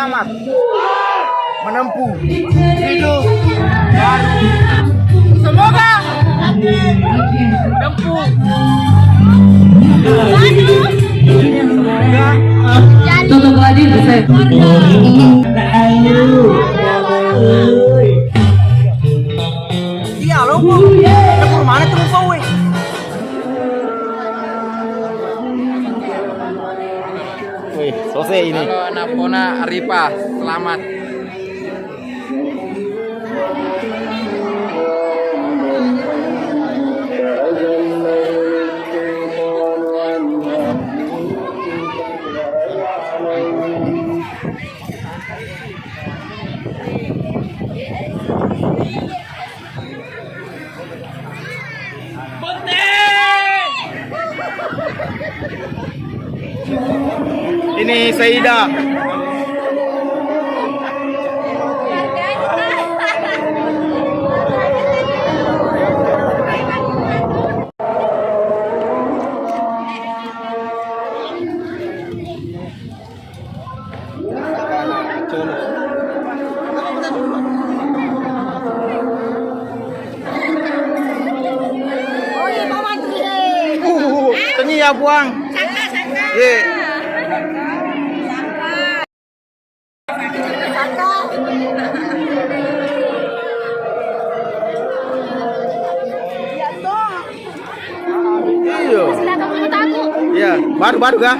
selamat menempuh hidup baru. Semoga menempuh Tutup lagi bisa. Iya lo kok tempur mana tuh kau weh? Wih, selesai ini. Halo anak Pona Arifah, selamat. Ini Saida. Tani ya buang. Ye. Iya, baru kah?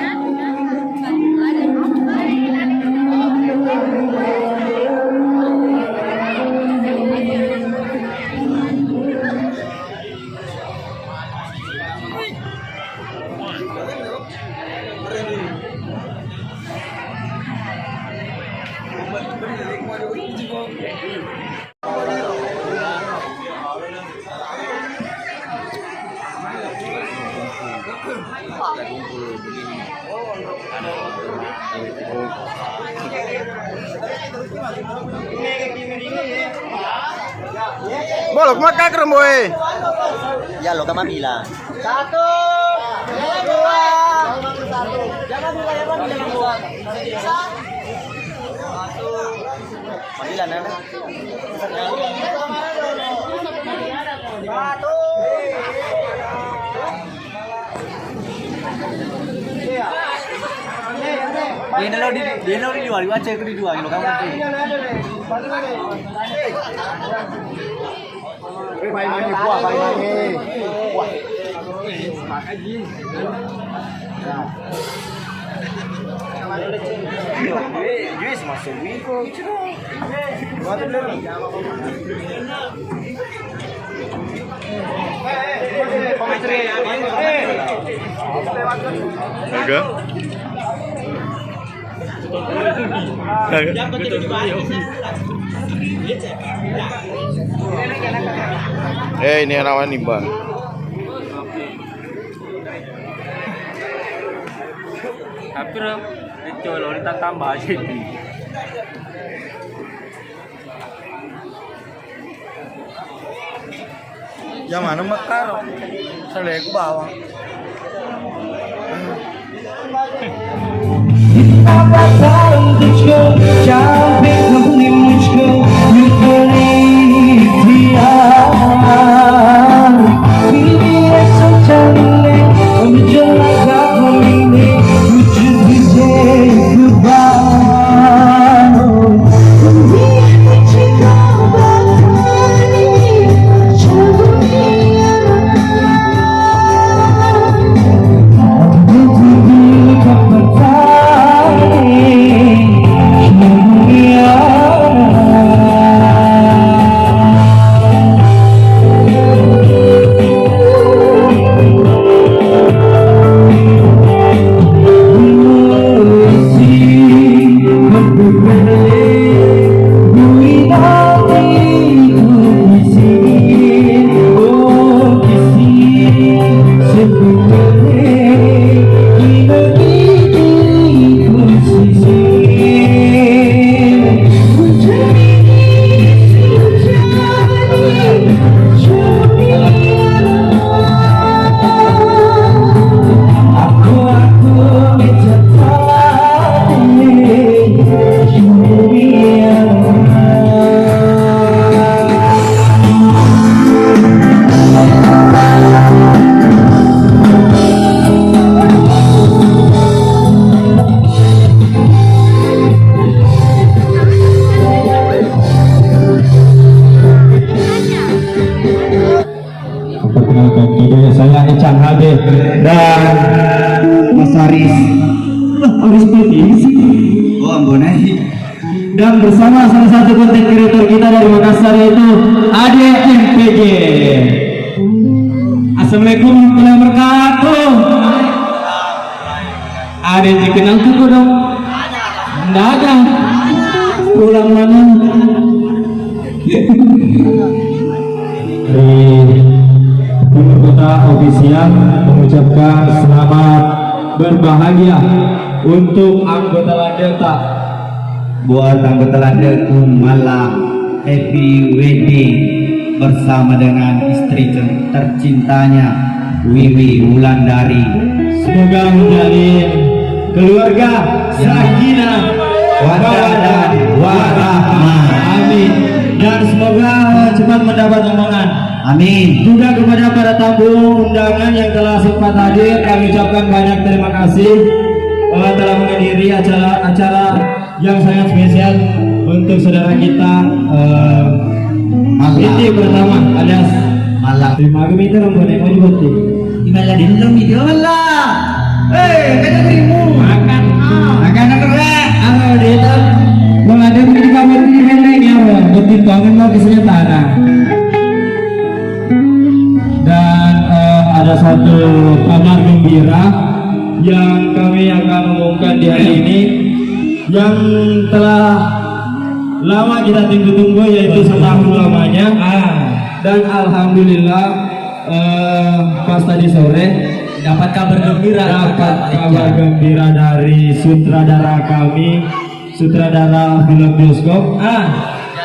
Bolok makan kerem boy. Ya lo kama bilang. Satu, dua, jangan dua. Panggilan ada. Satu. Dia lo di luar, baca ke di luar, lo kamu nanti. Main buah, main. Yes, masuk minggu. Enggak. Ini rawan nih bang. Hampir itu lo tambah aja. Yang mana mekar? Selek bawang. Yeah. saya Ecang HB dan Mas Aris. Aris sih. Oh, Ambonai. Dan bersama salah satu konten kreator kita dari Makassar yaitu Ade MPG. Assalamualaikum warahmatullahi wabarakatuh. Ade dikenal tuh dong? Nggak ada. Pulang mana? Di Timur Kota ofisial mengucapkan selamat berbahagia untuk anggota Ladeta. Buat anggota Lada malam happy wedding bersama dengan istri tercintanya Wiwi Wulandari. Semoga menjalin keluarga sakinah Mawaddah warahmah. Amin. Dan semoga cepat mendapat omongan. Amin. Juga kepada para tamu undangan yang telah sempat hadir, kami ucapkan banyak terima kasih telah menghadiri acara yang sangat spesial untuk saudara kita Binti pertama alias Malam. terima kasih itu rombongan mau dibuat Gimana di dalam video lah? Kata berimu. makan Makanan keren. apa dia tuh kalau ada di kamar ini hendak ya betul banget mau kisahnya tanah. Dan ada satu kabar gembira yang kami akan umumkan di hari ini yang telah lama kita tunggu-tunggu yaitu setahun lamanya. Dan alhamdulillah pas tadi sore Dapat kabar gembira. dapat kabar gembira dari sutradara kami, sutradara film bioskop.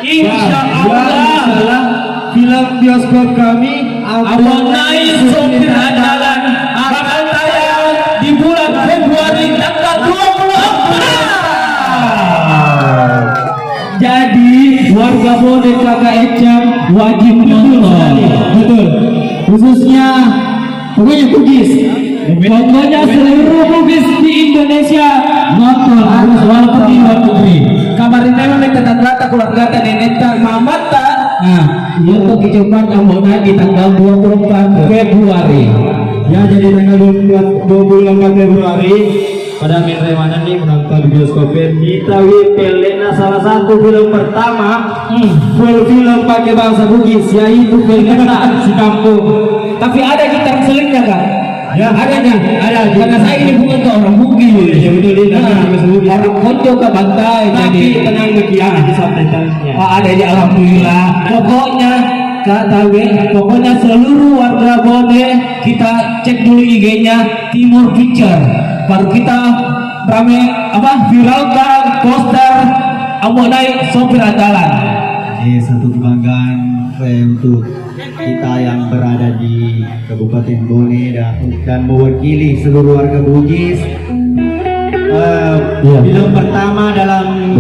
Insya Allah film bioskop kami Ambonai Sopir Andalan akan tayang di bulan Februari tanggal 24. Jadi warga Bonek Kakak Ecang wajib nonton. Betul. Khususnya pokoknya Bugis. Pokoknya seluruh Bugis di Indonesia nonton harus walaupun di luar negeri. Kemarin memang kita rata keluarga nenek mamat tak. Nah, Untuk kehidupan Ambonai di tanggal 24 Februari. ya jadi tanggal 24 Februari pada Menrewana nih menonton bioskop kita Pelena salah satu film pertama full film pakai bahasa Bugis yaitu Pelena si kampung. Tapi ada gitar selingnya kan? Ya, Adanya, ada. Karena saya ini bukan tuh orang Bugis. Ya betul ini bahasa Bugis. Orang Konjo ke Bantai. Tapi Jadi tenang mekian di subtitlenya. ada di alhamdulillah. Pokoknya pokoknya seluruh warga Bone kita cek dulu IG-nya Timur Picture. Baru kita viralkan poster Ambonai Sopir Andalan. Satu kebanggaan untuk kita yang berada di Kabupaten Bone dan mewakili seluruh warga Bugis. Film pertama dalam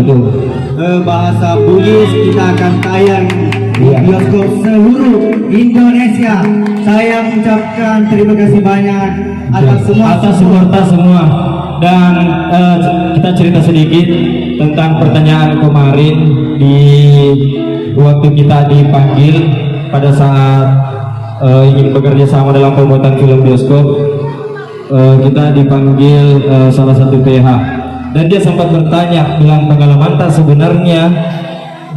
bahasa Bugis kita akan tayang di bioskop seluruh Indonesia. Saya mengucapkan terima kasih banyak atas Serta semua. Dan kita cerita sedikit tentang pertanyaan kemarin di waktu kita dipanggil pada saat ingin bekerja sama dalam pembuatan film bioskop. Kita dipanggil salah satu PH dan dia sempat bertanya bilang pengalaman tak sebenarnya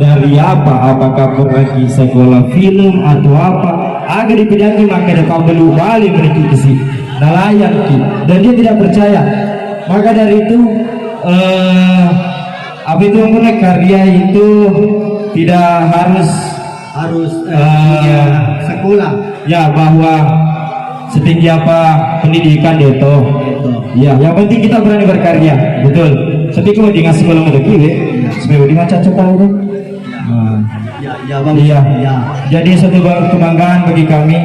dari apa, apakah pergi sekolah film atau apa, agak dipidangin maka depan belum balik menikmati si nelayan dan dia tidak percaya. Maka dari itu apa itu memulai karya itu tidak harus punya sekolah. ya bahwa setinggi apa pendidikan itu ya yang penting kita berani berkarya. Betul seperti mau di sekolah mau kiwe supaya di macam cocok itu. Iya. Jadi satu kebanggaan bagi kami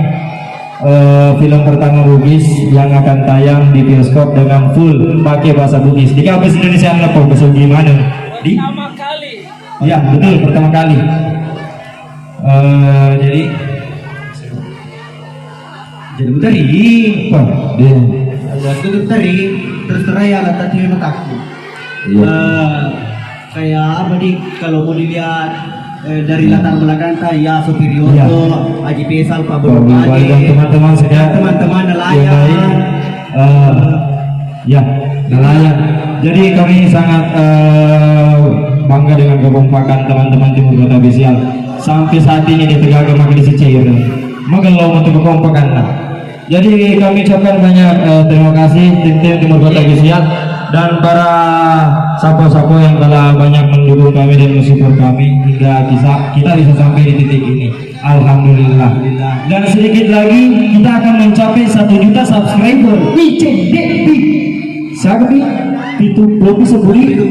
film pertama Bugis yang akan tayang di bioskop dengan full pakai bahasa Bugis. Di kampus Indonesia apa bahasa gimana? Di pertama kali. Ya betul pertama kali. Jadi tadi wah dia tutup tadi terus teraya kata cewek mataku. Kayak apa nih kalau mau dilihat dari latar belakang saya Superior, Ya. Haji Faisal, Pak Bapak Bupati, dan teman-teman sekalian, teman-teman yang nelayan. lain, ya nelayan. Jadi kami sangat bangga dengan kekompakan teman-teman Timur Kota Besial. Sampai saat ini di Tegaga makin disecair, magelau untuk kekompakan. Jadi kami ucapkan banyak terima kasih tim-tim Timur Kota Besial dan para sapo-sapo yang telah banyak mendukung kami dan mensupport kami hingga kita bisa sampai di titik ini. Alhamdulillah. Dan sedikit lagi kita akan mencapai 1 juta subscriber. Siapa nih? Itu lebih 70.000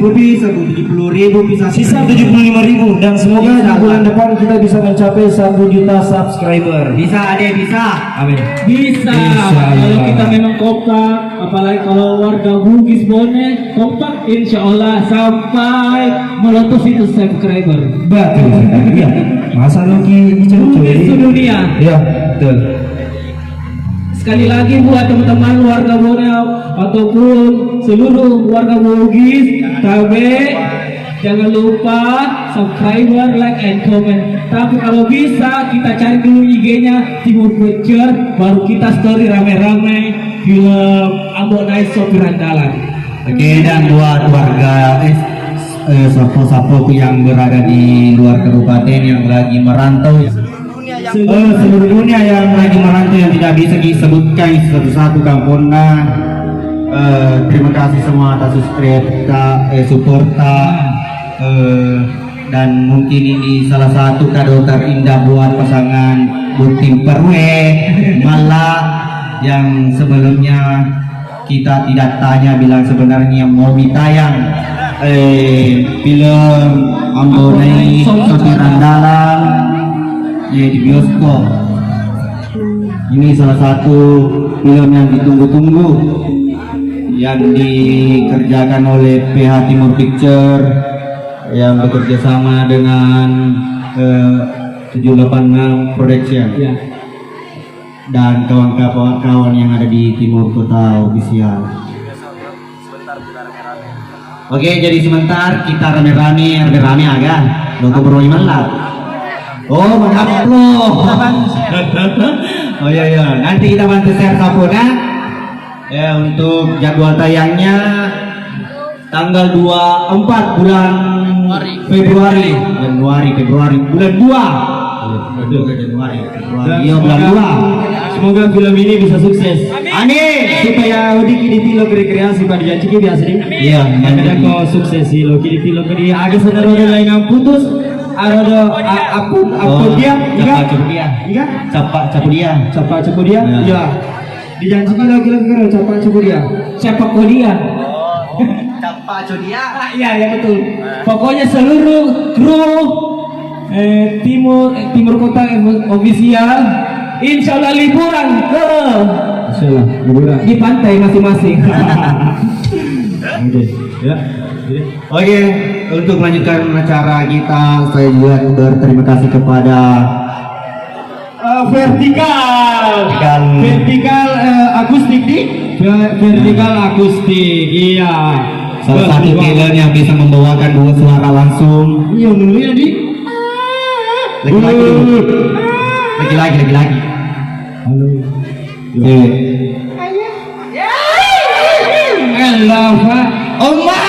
bisa sisa 75.000 dan semoga di bulan depan kita bisa mencapai 1 juta subscriber. bisa adek bisa. Amin. Bisa, kalau kita memang kompak, apalagi kalau warga Bugis Bone kompak, insya Allah sampai meletus itu subscriber. Betul. Iya. Masa Loki Bugis sedunia. Iya, betul. Sekali lagi buat teman-teman warga Bone ataupun seluruh warga Bugis, jangan lupa subscriber, like, and comment. Tapi kalau bisa kita cari dulu IG-nya Timur Picture, baru kita story rame-rame film Ambon Night Sopir Andalan. Oke, dan buat warga sapo-sapo yang berada di luar kabupaten yang lagi merantau, seluruh dunia yang lagi merantau yang tidak bisa disebutkan satu-satu kampungnya. Terima kasih semua atas subscribe, support, dan mungkin ini salah satu kado terindah buat pasangan Butim Perwe Malah yang sebelumnya kita tidak tanya bilang sebenarnya mau ditayang film Ambonai Sopir Andalan di bioskop. Ini salah satu film yang ditunggu-tunggu yang dikerjakan oleh PH Timur Picture yang bekerja sama dengan 786 Production dan kawan-kawan yang ada di Timur Kota Official. Oke, jadi sebentar kita rame-rame agak lo berwiman lah. Oh, mengupload. Oh iya, nanti kita bantu share sapona. Ya, untuk jadwal tayangnya tanggal 24 bulan Februari bulan 2. Februari. Iya, bulan 2. Semoga film ini bisa sukses. Amin. Supaya Udi di lo rekreasi pada janji biasa nih. Iya, Ada kau sukses sih lo di film di agak saudara lain yang putus. Ada apa dia? Capak cukup dia. Ya. Dijanji kira-kira capak cukup dia. Siapa kau dia? Capak cukup dia. Iya, ya betul. Pokoknya seluruh kru Timur Kota Official, insya Allah liburan ke Insyaallah, liburan. di pantai masing-masing. Oke, ya. Oke, untuk melanjutkan acara kita, saya juga berterima kasih kepada Vertikal akustik di Vertikal akustik, iya. salah satu film yang bisa membawakan dua suara langsung. Iya dulunya di Lagi-lagi dulu. Lagi-lagi. Halo. Elava Oma.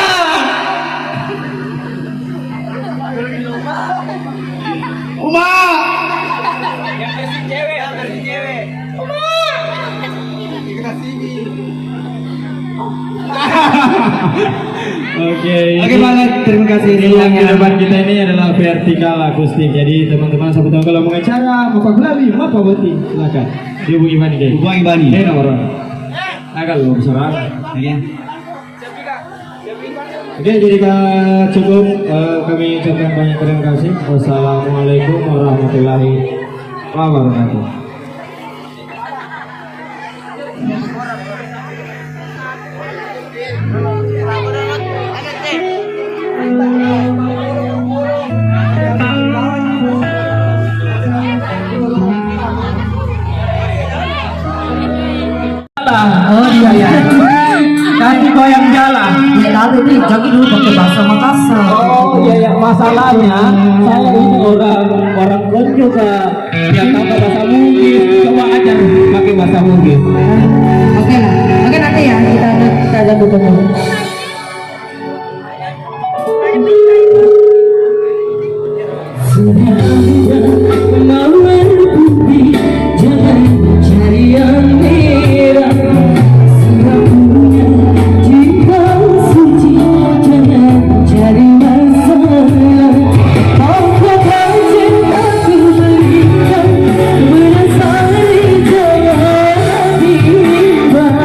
Oke banget, terima kasih. Yang di depan kita ini adalah vertikal akustik. Jadi teman-teman sahabat tahu kalau mau acara apa gulabi, apa boti, silakan. Dihubungi Bani deh. Hubungi Bani. Nomor. Agak lo besar. Iya. Oke, jadi cukup kami ucapkan banyak terima kasih. Wassalamualaikum warahmatullahi wabarakatuh. Oh iya. Kaki goyang jalan. lalu nih, jadi dulu pakai bahasa Makassar. Oh iya ya, masalahnya saya ini orang Konjo Kak, yang tahu bahasa Bugis. Coba ajar pakai bahasa Bugis. Oke lah, oke nanti ya kita aja dulu. Mawar putih, jangan cari yang merah. Serabunya jiwa suci, jangan cari masalah. Maukah cintaku berikan menasari jangan bimbang.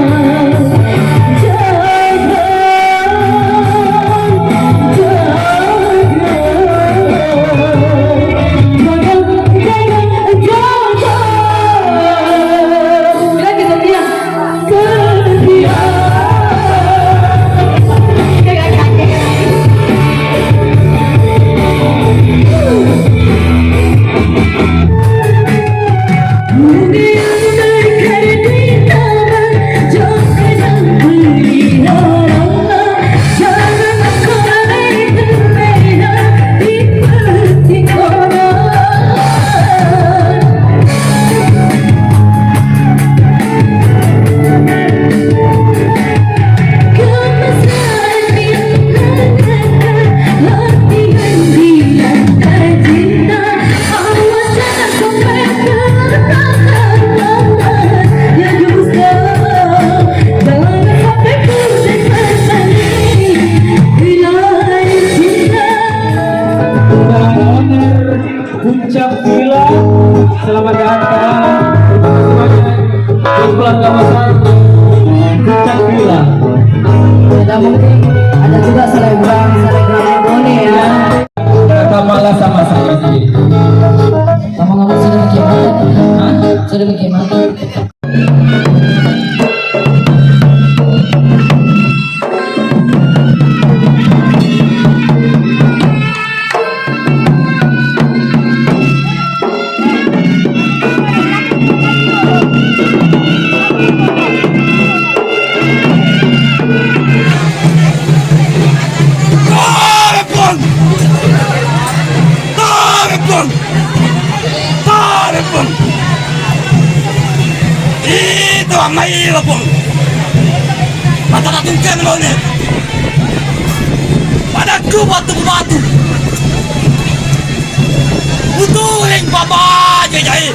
Puncak Villa, selamat datang. Terus keluarga besar Puncak Villa. Ada mungkin ada juga selebgram boleh ya. Kata malah sama saya sih. Ngomong-ngomong sudah bagaimana? Sudah bagaimana? Itu ang mahirap po. Matatungkan mo ulit. Padaku batu-batu. Utuling babae jay.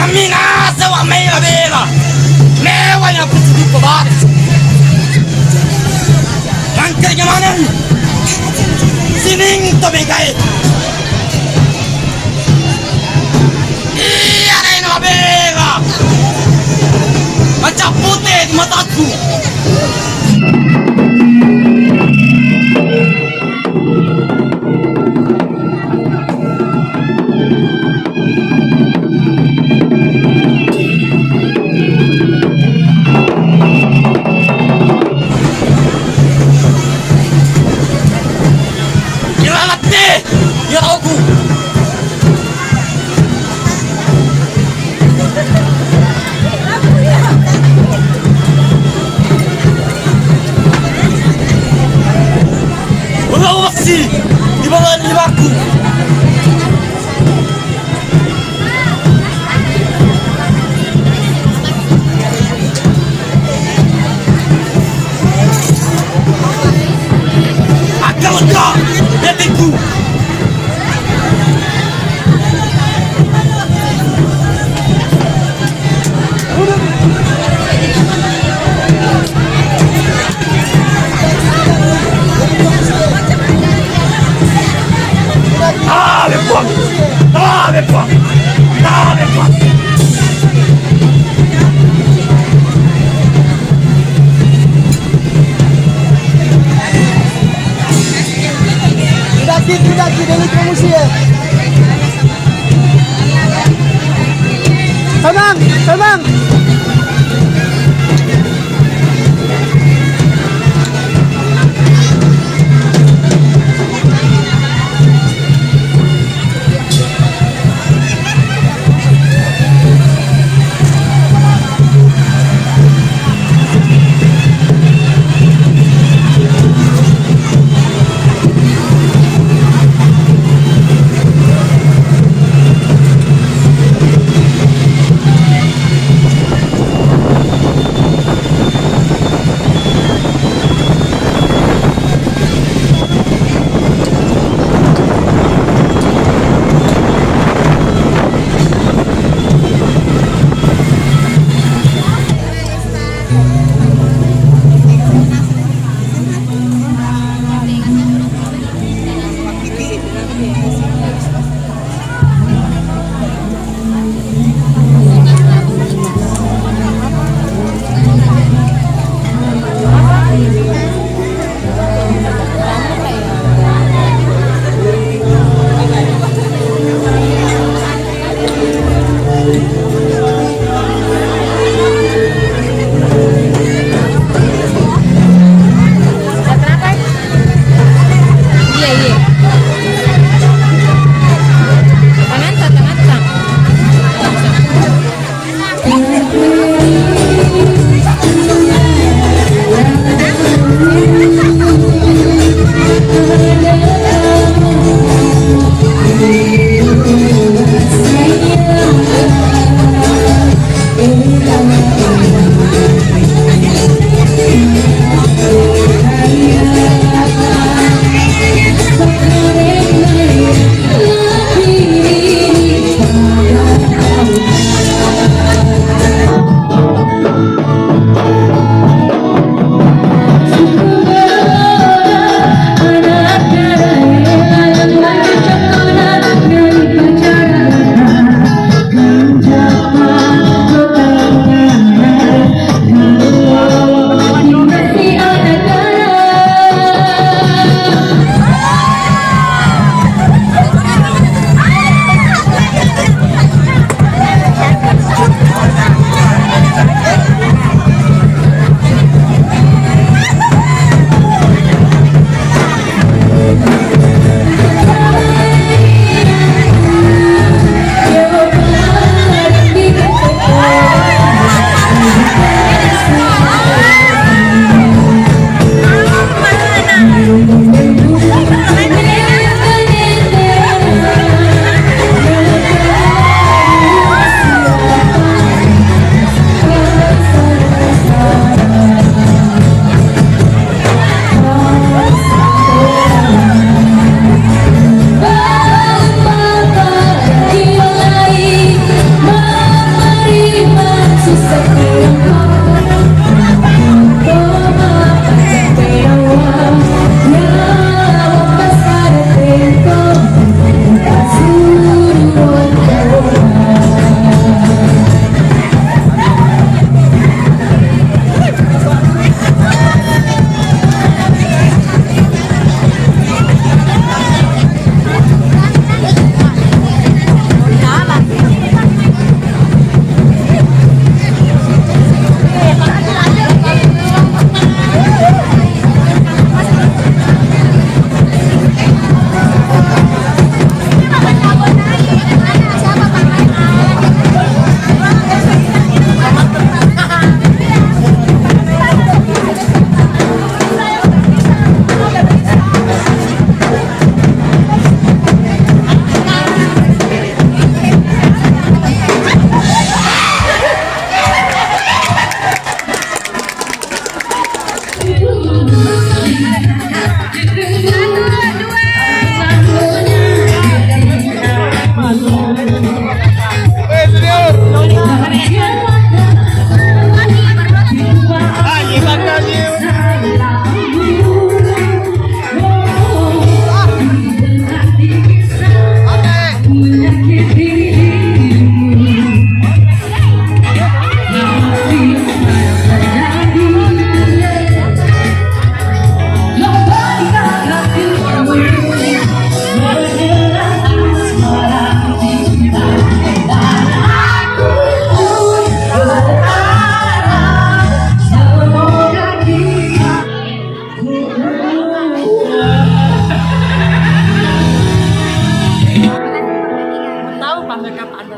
Aminasa wa may abela. Mewa na puti babae. Ang kanyamanan. Sining tumigay. Bega! Macam putih di mataku. Gila deh, ya aku. Di bawah liwaku. Akan lega hatiku. Dale, pa! Dale, pa! Daqui, dele como se é. Tenang, tenang.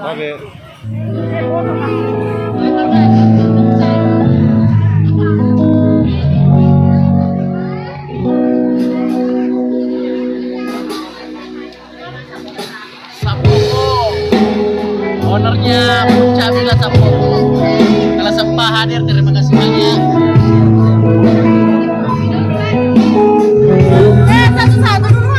Ownernya Puncak Villa Sapoko. Kalau sempat hadir, terima kasih banyak. Satu-satu dulu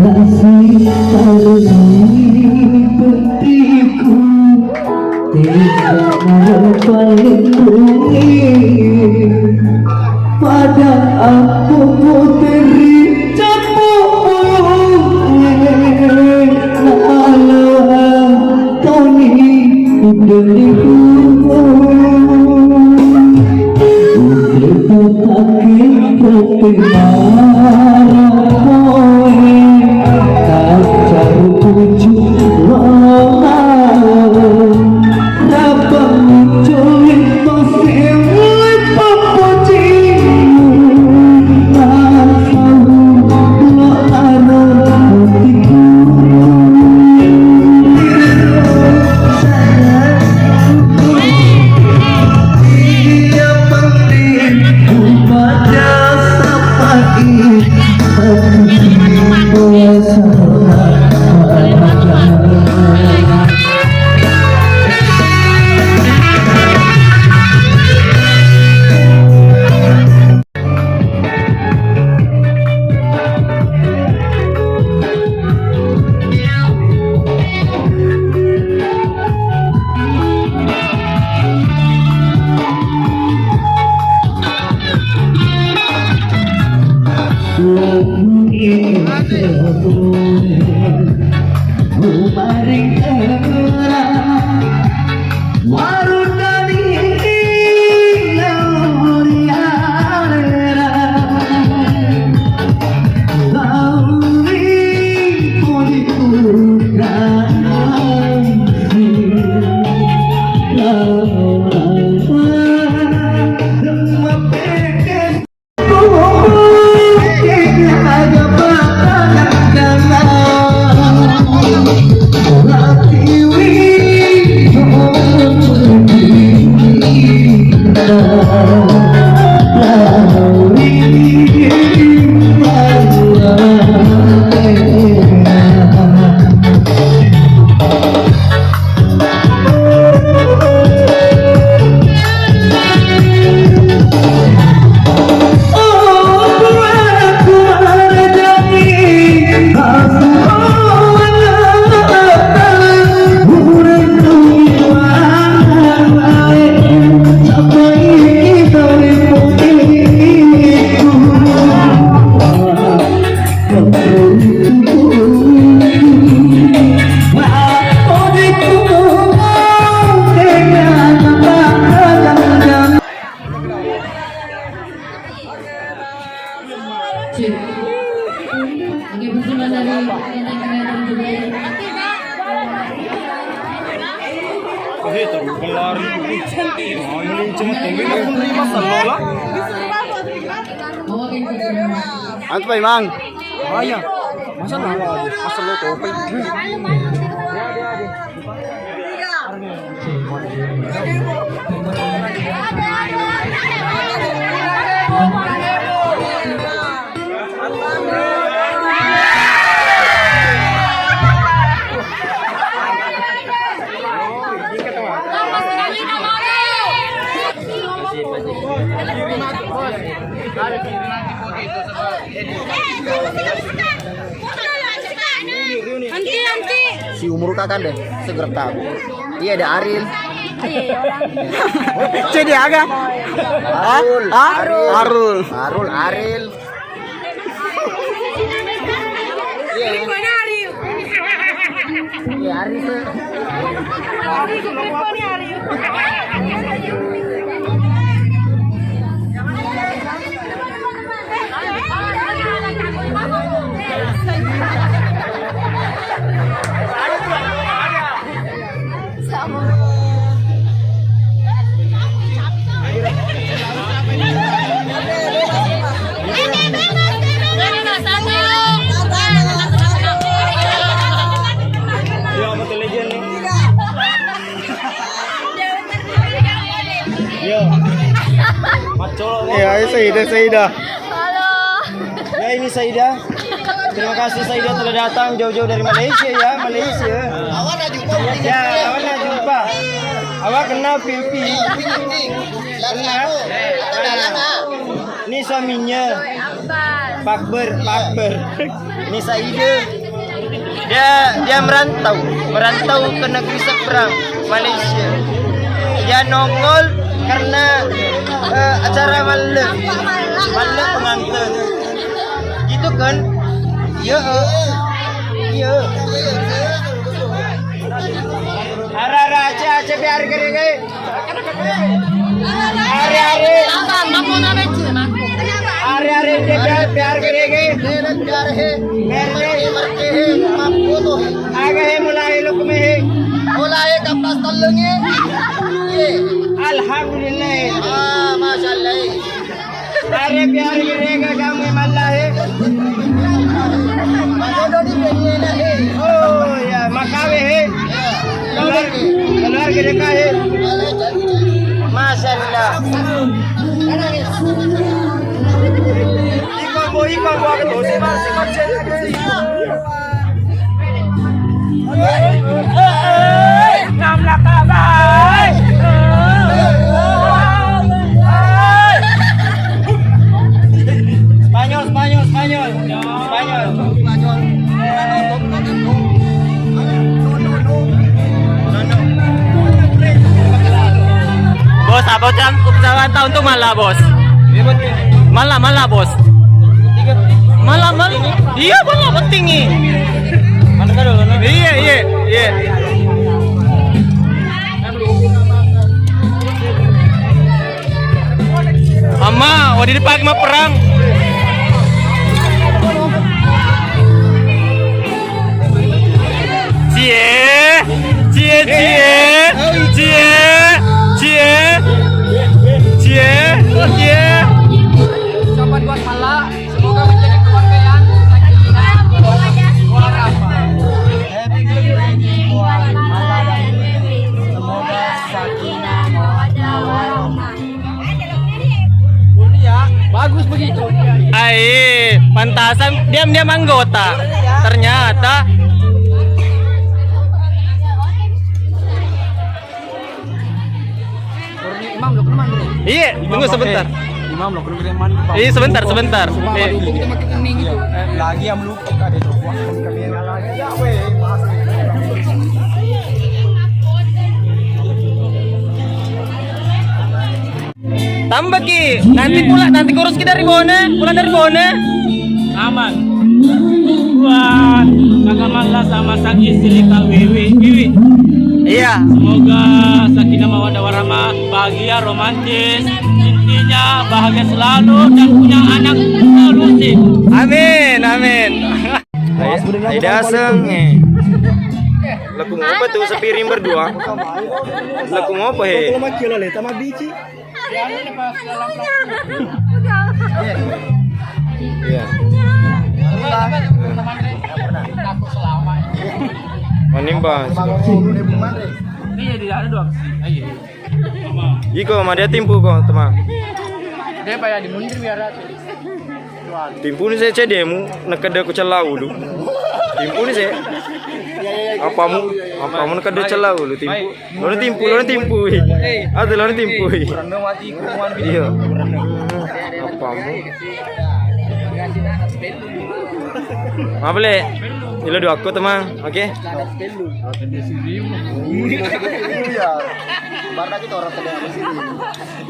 kasih harus mengikutiku, tidak mau melindungi pada aku putri Antu Pak Imang. Oh iya. Masa lo kopi. Nanti. Si umur kakak deh, segera tahu. Iya ada Aril. Jadi agak. Arul. Aril. Iya. Iya Aril. Ya, Saida. Halo. Ya ini Saida. Terima kasih Saida telah datang jauh-jauh dari Malaysia ya, Malaysia. Awak nak jumpa? Ya, awak nak jumpa. Awak kenal Pipi? Kenal? Ini suaminya. Pakber. Ini Saida. Dia merantau ke negeri seberang Malaysia. Dia nongol karena acara malam pengantin. Gitu kan? Iya. Ara aja biar kering. Hari dia biar kering. Agak mulai luk meh. Mulai kapas tolongnya. Alhamdulillah. Masyaallah. Hari biar kering kamu malah. Oh ya, makawe keluar kita Masyaallah. Iko aku tuh masih kecil. Namlah kabai. Spanyol. Bos, apa jam upacara tahun tuh malah bos? Malah bos. Malah. Iya malah penting nih. Iya. Ama, wadi dipakai mah perang. Cie. Ucapan buat Mala, semoga menjadi keluarga yang sakinah, warahmah. Semoga sakinah, mawaddah, warahmah. Ya, bagus begitu. Pantasan diam-diam anggota. Ternyata Imam lo kemana? Iya, tunggu sebentar. Imam lo kemana? Iya, sebentar. Kita makin kening itu. Lagi yang lupa ada tuh. Wah, kalian lagi. Ya, tambah ki. Nanti kurus kita pulang dari Bone. Aman. Buat kakak Mala sama sang istri Kak Wiwi. Iya. Semoga sakinah mawaddah warahmah, bahagia, romantis, intinya bahagia selalu dan punya anak solusi. Amin. Aida seng. Laku ngapa tuh sepiring berdua? Laku ngapa he? Kalau makin lah, sama biji. Iya. Menimba. Iya, di ada dua. Iya. Iko sama dia timpu kok, teman. Dia payah dimundur biar ratu. Timpu ni saya cedemu, nak kada ku celau lu. Timpu ni saya. Apamu nak kada celau lu timpu. Lawan timpu. Ada lawan timpu. Iya. Apamu? Apa le? Ilo dua aku teman, oke? Mana kita orang sedang di sini.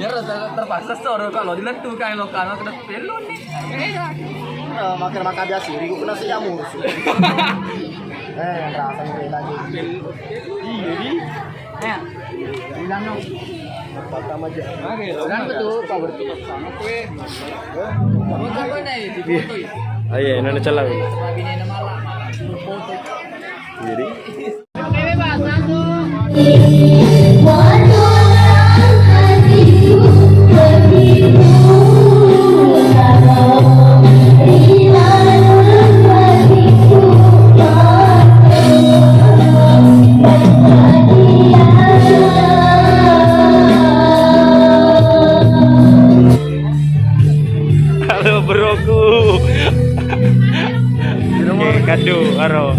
Ya terpaksa seorang kalau dilentu kayak lokal kena pelon nih. Makan dia sih, ribu kena sejamur. Rasanya lagi. Iya. Bilang dong. Pertama aja. Kan betul, power tuh sama kue. Mau coba nih di foto. Ayo, ini celau. Babine nama malah foto. Jadi. Bebe bahasa tuh. Aduh, aro.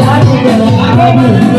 Janji